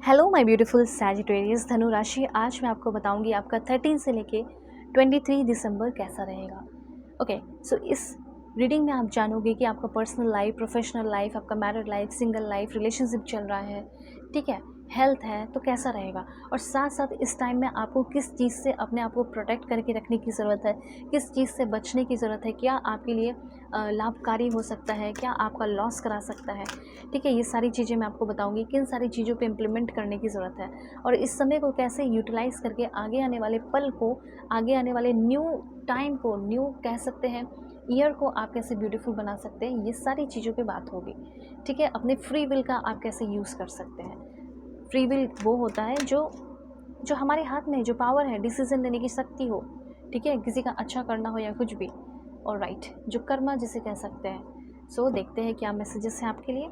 Hello my beautiful Sagittarius धनु राशि। आज मैं आपको बताऊंगी आपका 13 से लेके 23 दिसंबर कैसा रहेगा। ओके, सो इस रीडिंग में आप जानोगे कि आपका पर्सनल लाइफ, प्रोफेशनल लाइफ, आपका married life, single life, relationship चल रहा है, ठीक है, हेल्थ है तो कैसा रहेगा, और साथ साथ इस टाइम में आपको किस चीज़ से अपने आप को प्रोटेक्ट करके रखने की ज़रूरत है, किस चीज़ से बचने की ज़रूरत है, क्या आपके लिए लाभकारी हो सकता है, क्या आपका लॉस करा सकता है। ठीक है, ये सारी चीज़ें मैं आपको बताऊंगी, किन सारी चीज़ों पे इम्प्लीमेंट करने की ज़रूरत है और इस समय को कैसे यूटिलाइज़ करके आगे आने वाले पल को, आगे आने वाले न्यू टाइम को, न्यू कह सकते हैं ईयर को आप कैसे ब्यूटीफुल बना सकते हैं, ये सारी चीज़ों पे बात होगी। ठीक है, अपने फ्री विल का आप कैसे यूज़ कर सकते हैं। फ्री विल वो होता है जो जो हमारे हाथ में जो पावर है, डिसीजन लेने की शक्ति हो, ठीक है, किसी का अच्छा करना हो या कुछ भी, और राइट, जो कर्मा जिसे कह सकते हैं। सो देखते हैं क्या मैसेजेस हैं आपके लिए।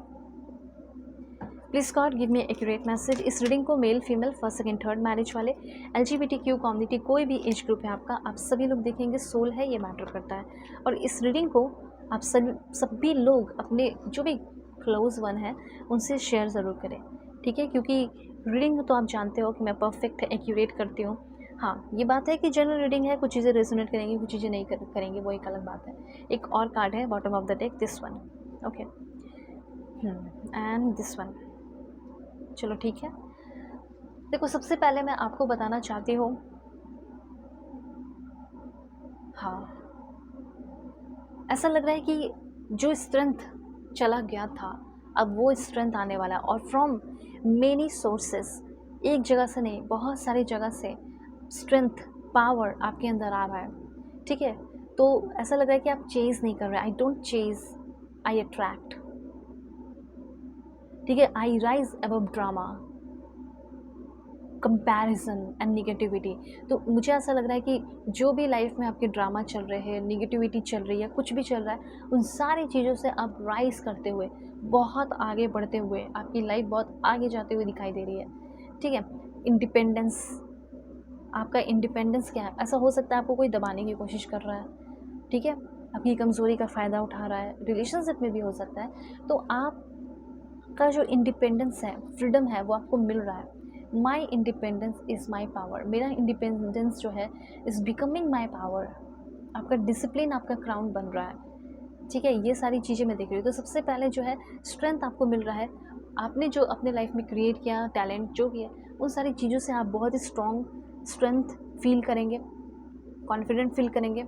Please god give me accurate message. इस रीडिंग को male, female, first, second, third marriage वाले, LGBTQ कम्युनिटी, कोई भी एज ग्रुप है आपका, आप सभी लोग देखेंगे। सोल है, ये मैटर करता है। और इस रीडिंग को आप सभी लोग अपने जो भी क्लोज वन है उनसे शेयर ज़रूर करें, ठीक है, क्योंकि रीडिंग तो आप जानते हो कि मैं परफेक्ट एक्यूरेट करती हूँ। हाँ, ये बात है कि जनरल रीडिंग है, कुछ चीज़ें रेजोनेट करेंगी, कुछ चीज़ें नहीं करेंगी, वो एक अलग बात है। एक और कार्ड है bottom of the deck, this one. Okay, and this one. चलो ठीक है, देखो सबसे पहले मैं आपको बताना चाहती हूँ, हाँ, ऐसा लग रहा है कि जो स्ट्रेंथ चला गया था अब वो स्ट्रेंथ आने वाला है, और फ्रॉम मेनी सोर्सेस, एक जगह से नहीं, बहुत सारी जगह से स्ट्रेंथ, पावर आपके अंदर आ रहा है। ठीक है, तो ऐसा लग रहा है कि आप चेज़ नहीं कर रहे। I don't Chase, I attract. ठीक है, आई rise above drama, comparison and negativity. तो मुझे ऐसा लग रहा है कि जो भी लाइफ में आपके ड्रामा चल रहे हैं, निगेटिविटी चल रही है, कुछ भी चल रहा है, उन सारी चीज़ों से आप राइज करते हुए, बहुत आगे बढ़ते हुए, आपकी लाइफ बहुत आगे जाते हुए दिखाई दे रही है। ठीक है, इंडिपेंडेंस, आपका इंडिपेंडेंस क्या है, ऐसा हो सकता है आपको कोई दबाने की कोशिश कर रहा है, ठीक है, आपकी कमज़ोरी का फ़ायदा उठा रहा है, रिलेशनशिप में भी हो सकता है। तो आपका जो इंडिपेंडेंस है, फ्रीडम है, वो आपको मिल रहा है। माई इंडिपेंडेंस इज़ माई पावर, मेरा इंडिपेंडेंस जो है इज़ बिकमिंग माई पावर। आपका डिसिप्लिन आपका क्राउन बन रहा है। ठीक है, ये सारी चीज़ें मैं देख रही हूँ। तो सबसे पहले जो है स्ट्रेंथ आपको मिल रहा है, आपने जो अपने लाइफ में क्रिएट किया, टैलेंट जो भी है, उन सारी चीज़ों से आप बहुत ही स्ट्रॉन्ग स्ट्रेंथ फील करेंगे, कॉन्फिडेंट फील करेंगे।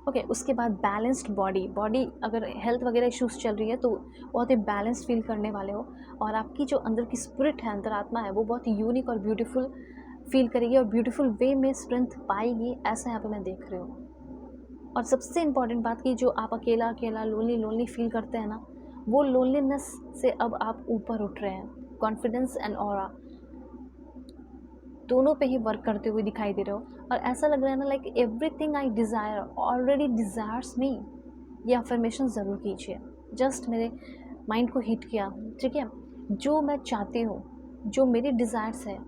ओके, उसके बाद बैलेंस्ड बॉडी, अगर हेल्थ वगैरह इश्यूज़ चल रही है तो बहुत ही बैलेंस्ड फील करने वाले हो, और आपकी जो अंदर की स्पिरिट है, अंतरात्मा है, वो बहुत ही यूनिक और ब्यूटीफुल फील करेगी और ब्यूटीफुल वे में स्ट्रेंथ पाएगी, ऐसा यहाँ पे मैं देख रही हूँ। और सबसे इम्पॉर्टेंट बात कि जो आप अकेला अकेला लोनली फील करते हैं ना, वो लोनलीनेस से अब आप ऊपर उठ रहे हैं। कॉन्फिडेंस एंड ऑरा दोनों पे ही वर्क करते हुए दिखाई दे रहे हो, और ऐसा लग रहा है ना, like everything I desire already desires me. ये अफर्मेशन ज़रूर कीजिए, जस्ट मेरे माइंड को हिट किया। ठीक है, जो मैं चाहती हूँ, जो मेरी डिज़ायर्स है,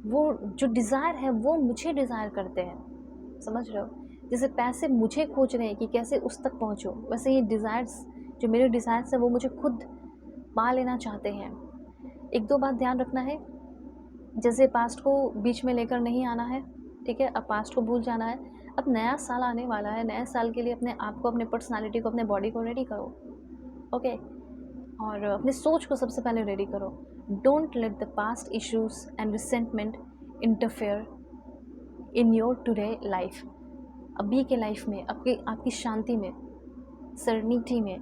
वो जो डिज़ायर है वो मुझे डिज़ायर करते हैं, समझ रहे हो। जैसे पैसे मुझे खोज रहे हैं कि कैसे उस तक पहुँचो, वैसे ये डिज़ायर्स, जो मेरे डिज़ायर्स है, वो मुझे खुद पा लेना चाहते हैं। एक दो बात ध्यान रखना है, जैसे पास्ट को बीच में लेकर नहीं आना है, ठीक है, अब पास्ट को भूल जाना है। अब नया साल आने वाला है, नए साल के लिए अपने आप को, अपने पर्सनालिटी को, अपने बॉडी को रेडी करो। ओके, और अपने सोच को सबसे पहले रेडी करो। Don't let the past issues and resentment interfere in your today life. अभी के लाइफ में, आपकी शांति में, सरेनिटी में,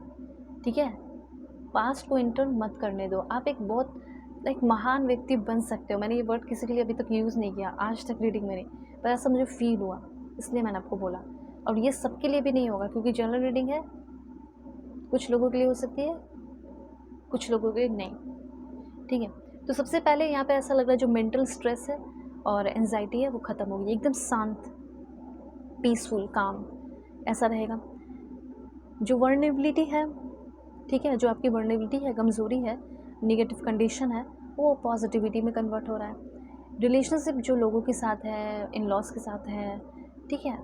ठीक है, पास्ट को इंटर मत करने दो। आप एक बहुत लाइक महान व्यक्ति बन सकते हो। मैंने ये वर्ड किसी के लिए अभी तक यूज़ नहीं किया आज तक रीडिंग में नहीं, पर ऐसा मुझे फील हुआ, इसलिए मैंने आपको बोला। और ये सबके लिए भी नहीं होगा, क्योंकि जनरल रीडिंग है, कुछ लोगों के लिए हो सकती है, कुछ लोगों के लिए नहीं। ठीक है, तो सबसे पहले यहाँ पे ऐसा लग रहा है जो मेंटल स्ट्रेस है और एंजाइटी है वो ख़त्म होगी, एकदम शांत, पीसफुल, काम, ऐसा रहेगा। जो वर्नेबिलिटी है, ठीक है, जो आपकी वर्नेबिलिटी है, कमज़ोरी है, नेगेटिव कंडीशन है, वो पॉजिटिविटी में कन्वर्ट हो रहा है। रिलेशनशिप जो लोगों के साथ है, इन लॉज के साथ है, ठीक है,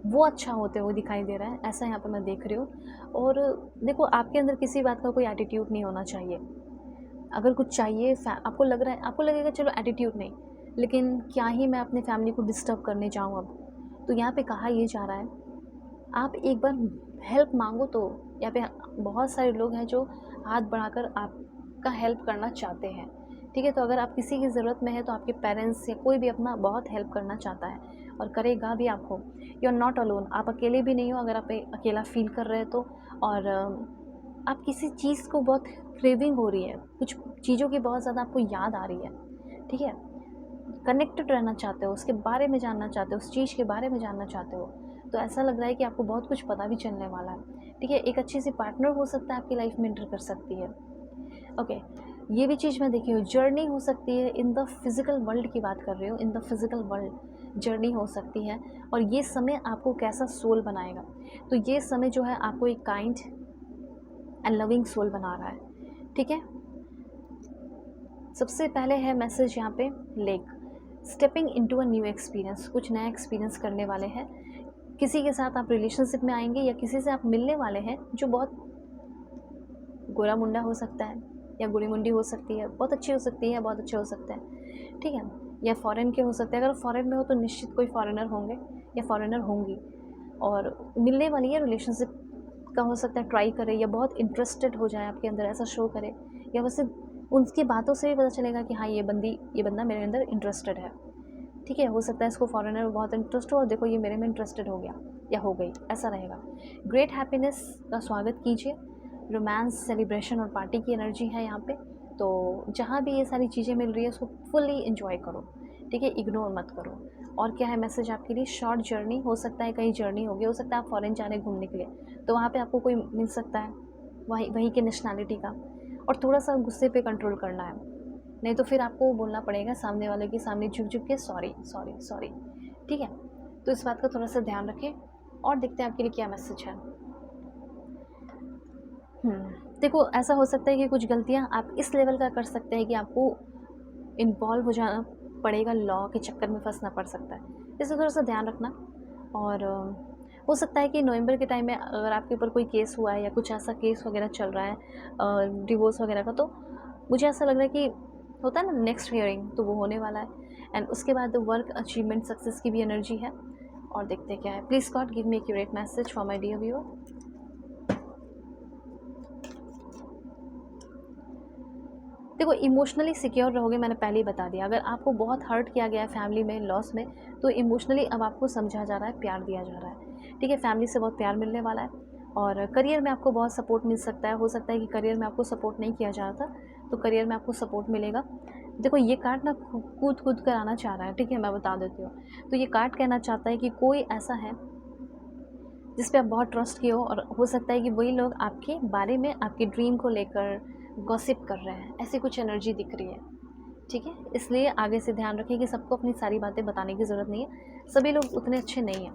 वो अच्छा होते हुए दिखाई दे रहा है, ऐसा यहाँ पर मैं देख रही हूँ। और देखो, आपके अंदर किसी बात का कोई एटीट्यूड नहीं होना चाहिए। अगर कुछ चाहिए, आपको लग रहा है, आपको लगेगा चलो एटीट्यूड नहीं, लेकिन क्या ही मैं अपने फैमिली को डिस्टर्ब करने जाऊँ अब। तो यहाँ पे कहा ये जा रहा है, आप एक बार हेल्प मांगो। तो यहाँ पे बहुत सारे लोग हैं जो हाथ बढ़ाकर आपका हेल्प करना चाहते हैं, ठीक है। तो अगर आप किसी की ज़रूरत में है तो आपके पेरेंट्स या कोई भी अपना बहुत हेल्प करना चाहता है और करेगा भी आपको। यू आर नॉट अलोन, आप अकेले भी नहीं हो अगर आप अकेला फील कर रहे हो तो। और आप किसी चीज़ को बहुत क्रेविंग हो रही है, कुछ चीज़ों की बहुत ज़्यादा आपको याद आ रही है, ठीक है, कनेक्टेड रहना चाहते हो, उसके बारे में जानना चाहते हो, उस चीज़ के बारे में जानना चाहते हो, तो ऐसा लग रहा है कि आपको बहुत कुछ पता भी चलने वाला है, ठीक है। एक अच्छी सी पार्टनर हो सकता है आपकी लाइफ में एंटर कर सकती है, ओके। ये भी चीज़ मैं देखी हूँ, जर्नी हो सकती है इन द फिज़िकल वर्ल्ड की बात कर रही हूँ, in the physical world journey हो सकती है। और ये समय आपको कैसा सोल बनाएगा, तो ये समय जो है आपको एक काइंड एंड लविंग सोल बना रहा है, ठीक है। सबसे पहले है मैसेज यहाँ पे lake, stepping into a new experience, कुछ नया एक्सपीरियंस करने वाले हैं। किसी के साथ आप रिलेशनशिप में आएंगे या किसी से आप मिलने वाले हैं जो बहुत गोरा मुंडा हो सकता है या गोरी मुंडी हो सकती है, बहुत अच्छी हो सकती है, बहुत अच्छे हो सकते हैं, ठीक है। या फॉरेन के हो सकते हैं, अगर फॉरेन में हो तो निश्चित कोई फॉरेनर होंगे या फॉरेनर होंगी और मिलने वाली है, रिलेशनशिप का हो सकता है, ट्राई करे या बहुत इंटरेस्टेड हो जाए आपके अंदर, ऐसा शो करे, या वैसे उनकी बातों से भी पता चलेगा कि हाँ ये बंदा मेरे अंदर इंटरेस्टेड है, ठीक है। हो सकता है इसको फॉरेनर में बहुत इंटरेस्ट हो और देखो ये मेरे में इंटरेस्टेड हो गया या हो गई, ऐसा रहेगा। ग्रेट हैप्पीनेस का स्वागत कीजिए, रोमांस, सेलिब्रेशन और पार्टी की एनर्जी है यहाँ पे। तो जहाँ भी ये सारी चीज़ें मिल रही है उसको फुल्ली इन्जॉय करो, ठीक है, इग्नोर मत करो। और क्या है मैसेज आपके लिए, शॉर्ट जर्नी हो सकता है, कहीं जर्नी होगी, हो सकता है आप फॉरेन जा रहे हैं घूमने के लिए, तो वहाँ पे आपको कोई मिल सकता है वहीं के नेशनैलिटी का, और थोड़ा सा गुस्से पे कंट्रोल करना है, नहीं तो फिर आपको बोलना पड़ेगा सामने वाले के सामने झुक झुक के सॉरी सॉरी सॉरी, ठीक है। तो इस बात का थोड़ा सा ध्यान रखें और देखते हैं आपके लिए क्या मैसेज है। देखो ऐसा हो सकता है कि कुछ गलतियाँ आप इस लेवल का कर सकते हैं कि आपको इन्वॉल्व हो जाना पड़ेगा, लॉ के चक्कर में फंसना पड़ सकता है, इससे थोड़ा सा ध्यान रखना। और हो सकता है कि नवंबर के टाइम में अगर आपके ऊपर कोई केस हुआ है या कुछ ऐसा केस वगैरह चल रहा है डिवोर्स वगैरह का, तो मुझे ऐसा लग रहा है कि होता है ना नेक्स्ट हियरिंग, तो वो होने वाला है। एंड उसके बाद वर्क अचीवमेंट सक्सेस की भी एनर्जी है। और देखते हैं क्या है। Please god give me accurate message for my dear viewer. देखो इमोशनली सिक्योर रहोगे, मैंने पहले ही बता दिया। अगर आपको बहुत हर्ट किया गया है फैमिली में, लॉस में, तो इमोशनली अब आपको समझा जा रहा है, प्यार दिया जा रहा है, ठीक है। फैमिली से बहुत प्यार मिलने वाला है और करियर में आपको बहुत सपोर्ट मिल सकता है। हो सकता है कि करियर में आपको सपोर्ट नहीं किया जा रहा था, तो करियर में आपको सपोर्ट मिलेगा। देखो ये कार्ड ना कूद कूद कर आना चाह रहा है, ठीक है, मैं बता देती हूँ। तो ये कार्ड कहना चाहता है कि कोई ऐसा है जिस पे आप बहुत ट्रस्ट किए हो, और हो सकता है कि वही लोग आपके बारे में, आपके ड्रीम को लेकर गॉसिप कर रहे हैं, ऐसी कुछ एनर्जी दिख रही है, ठीक है। इसलिए आगे से ध्यान रखें कि सबको अपनी सारी बातें बताने की ज़रूरत नहीं है, सभी लोग उतने अच्छे नहीं हैं।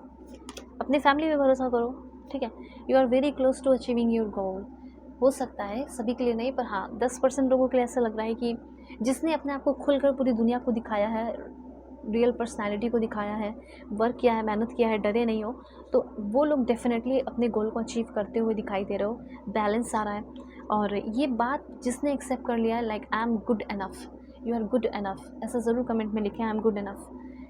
अपनी फैमिली पे भरोसा करो, ठीक है। You are very close to achieving your goal. हो सकता है सभी के लिए नहीं, पर हाँ 10% लोगों के लिए ऐसा लग रहा है कि जिसने अपने आप को खुलकर पूरी दुनिया को दिखाया है, रियल पर्सनैलिटी को दिखाया है, वर्क किया है, मेहनत किया है, डरे नहीं हो, तो वो लोग डेफिनेटली अपने गोल को अचीव करते हुए दिखाई दे रहे हो। बैलेंस आ रहा है। और ये बात जिसने एक्सेप्ट कर लिया है, like I am good enough, you are good enough, ऐसा ज़रूर कमेंट में लिखें, आई एम गुड इनफ,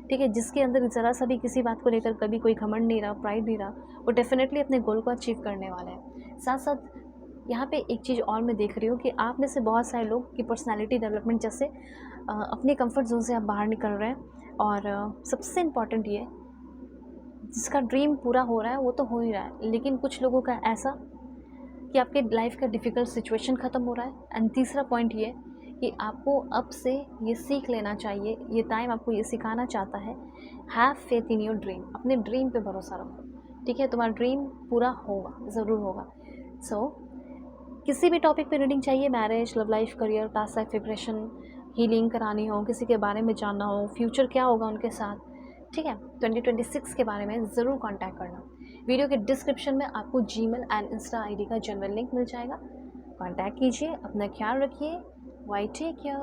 ठीक है। जिसके अंदर ज़रा सा भी किसी बात को लेकर कभी कोई घमंड नहीं रहा, प्राइड नहीं रहा, वो डेफिनेटली अपने गोल को अचीव करने वाले हैं। साथ साथ यहाँ पे एक चीज़ और मैं देख रही हूँ कि आप में से बहुत सारे लोग की पर्सनालिटी डेवलपमेंट जैसे अपने कंफर्ट जोन से आप बाहर निकल रहे हैं। और सबसे इम्पॉर्टेंट ये, जिसका ड्रीम पूरा हो रहा है वो तो हो ही रहा है, लेकिन कुछ लोगों का ऐसा कि आपके लाइफ का डिफ़िकल्ट सिचुएशन ख़त्म हो रहा है। एंड तीसरा पॉइंट ये कि आपको अब से ये सीख लेना चाहिए, ये टाइम आपको ये सिखाना चाहता है, have faith in your dream, अपने ड्रीम पे भरोसा रखो, ठीक है। तुम्हारा ड्रीम पूरा होगा, ज़रूर होगा। सो किसी भी टॉपिक पे रीडिंग चाहिए, marriage, love life, career, past life regression, healing करानी हो, किसी के बारे में जानना हो, फ्यूचर क्या होगा उनके साथ, ठीक है, 2026 के बारे में ज़रूर कांटेक्ट करना। वीडियो के डिस्क्रिप्शन में आपको जीमेल एंड इंस्टा आईडी का जनरल लिंक मिल जाएगा, कांटेक्ट कीजिए। अपना ख्याल रखिए। Bye take care.